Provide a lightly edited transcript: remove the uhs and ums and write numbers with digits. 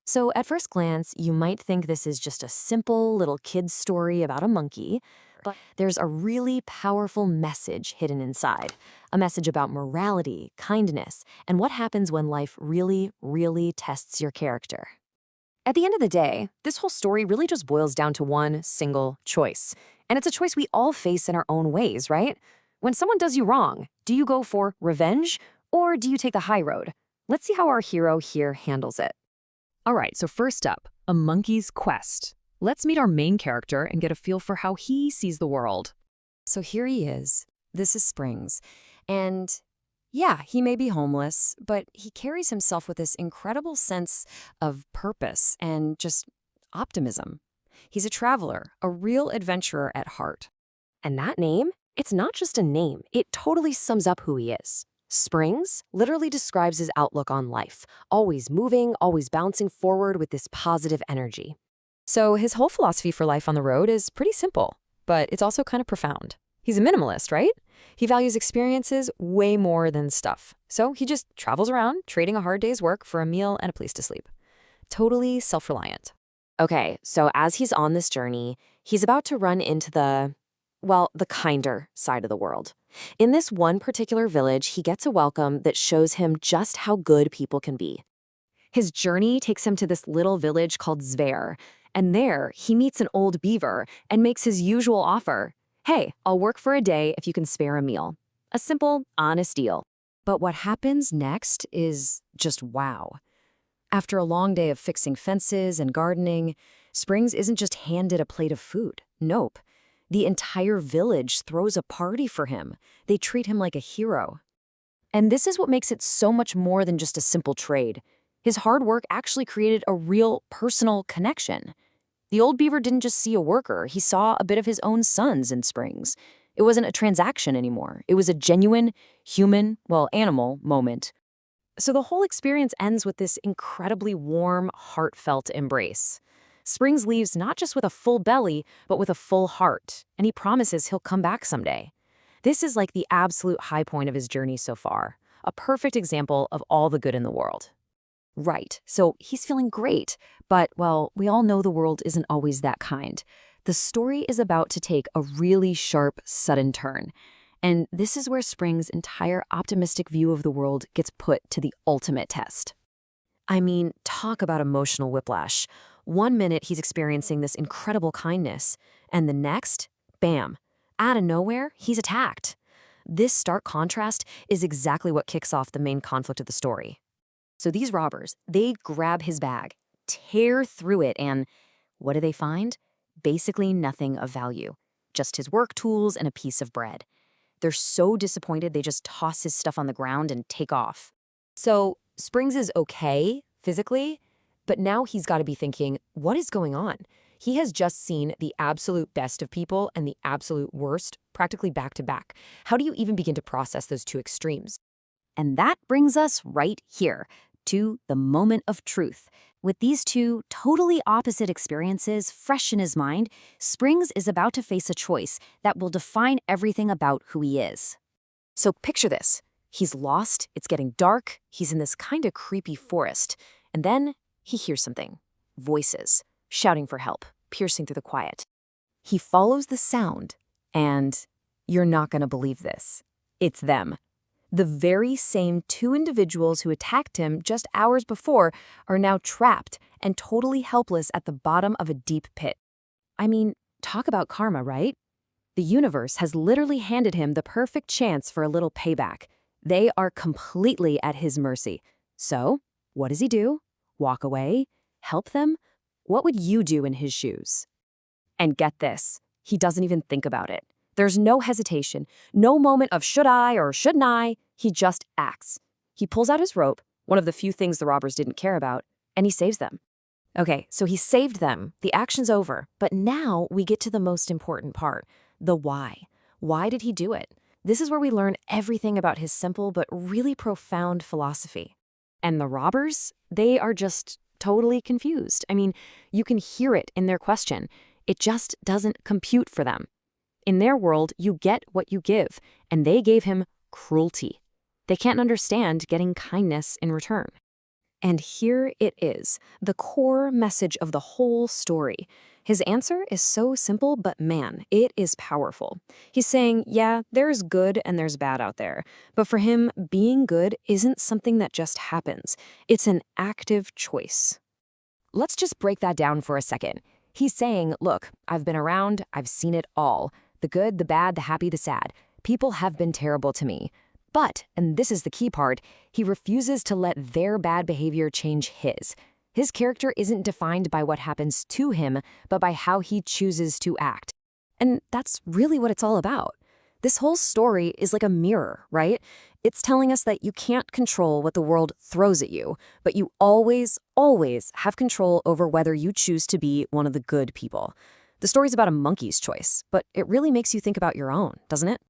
So, at first glance, you might think this is just a simple little kid's story about a monkey, but there's a really powerful message hidden inside. A message about morality, kindness, and what happens when life really, really tests your character. At the end of the day, this whole story really just boils down to one single choice. And it's a choice we all face in our own ways, right? When someone does you wrong, do you go for revenge or do you take the high road? Let's see how our hero here handles it. All right, so first up, a monkey's quest. Let's meet our main character and get a feel for how he sees the world. So here he is. This is Springs. And yeah, he may be homeless, but he carries himself with this incredible sense of purpose and just optimism. He's a traveler, a real adventurer at heart. And that name, it's not just a name, it totally sums up who he is. Springs literally describes his outlook on life, always moving, always bouncing forward with this positive energy. So his whole philosophy for life on the road is pretty simple, but it's also kind of profound. He's a minimalist, right? He values experiences way more than stuff. So he just travels around, trading a hard day's work for a meal and a place to sleep. Totally self-reliant. Okay, so as he's on this journey, he's about to run into the kinder side of the world. In this one particular village, he gets a welcome that shows him just how good people can be. His journey takes him to this little village called Zver, and there he meets an old beaver and makes his usual offer. Hey, I'll work for a day if you can spare a meal. A simple, honest deal. But what happens next is just wow. After a long day of fixing fences and gardening, Springs isn't just handed a plate of food. Nope. The entire village throws a party for him. They treat him like a hero. And this is what makes it so much more than just a simple trade. His hard work actually created a real personal connection. The old beaver didn't just see a worker, he saw a bit of his own sons in Springs. It wasn't a transaction anymore. It was a genuine, human, animal moment. So the whole experience ends with this incredibly warm, heartfelt embrace. Springs leaves not just with a full belly, but with a full heart, and he promises he'll come back someday. This is like the absolute high point of his journey so far, a perfect example of all the good in the world. Right, so he's feeling great, but, we all know the world isn't always that kind. The story is about to take a really sharp, sudden turn, and this is where Springs' entire optimistic view of the world gets put to the ultimate test. I mean, talk about emotional whiplash. One minute he's experiencing this incredible kindness, and the next, bam, out of nowhere, he's attacked. This stark contrast is exactly what kicks off the main conflict of the story. So these robbers, they grab his bag, tear through it, and what do they find? Basically nothing of value. Just his work tools and a piece of bread. They're so disappointed they just toss his stuff on the ground and take off. So Springs is okay, physically, but now he's got to be thinking, what is going on? He has just seen the absolute best of people and the absolute worst practically back to back. How do you even begin to process those two extremes? And that brings us right here to the moment of truth. With these two totally opposite experiences fresh in his mind, Springs is about to face a choice that will define everything about who he is. So picture this. He's lost, it's getting dark, he's in this kind of creepy forest, and then he hears something. Voices, shouting for help, piercing through the quiet. He follows the sound, and you're not going to believe this. It's them. The very same two individuals who attacked him just hours before are now trapped and totally helpless at the bottom of a deep pit. I mean, talk about karma, right? The universe has literally handed him the perfect chance for a little payback. They are completely at his mercy. So, what does he do? Walk away? Help them? What would you do in his shoes? And get this, he doesn't even think about it. There's no hesitation, no moment of should I or shouldn't I. He just acts. He pulls out his rope, one of the few things the robbers didn't care about, and he saves them. Okay, so he saved them. The action's over. But now we get to the most important part, the why. Why did he do it? This is where we learn everything about his simple but really profound philosophy. And the robbers, they are just totally confused. I mean, you can hear it in their question. It just doesn't compute for them. In their world, you get what you give, and they gave him cruelty. They can't understand getting kindness in return. And here it is, the core message of the whole story. His answer is so simple, but man, it is powerful. He's saying, yeah, there's good and there's bad out there. But for him, being good isn't something that just happens. It's an active choice. Let's just break that down for a second. He's saying, look, I've been around, I've seen it all. The good, the bad, the happy, the sad. People have been terrible to me. But, and this is the key part, he refuses to let their bad behavior change his. His character isn't defined by what happens to him, but by how he chooses to act. And that's really what it's all about. This whole story is like a mirror, right? It's telling us that you can't control what the world throws at you, but you always, always have control over whether you choose to be one of the good people. The story's about a monkey's choice, but it really makes you think about your own, doesn't it?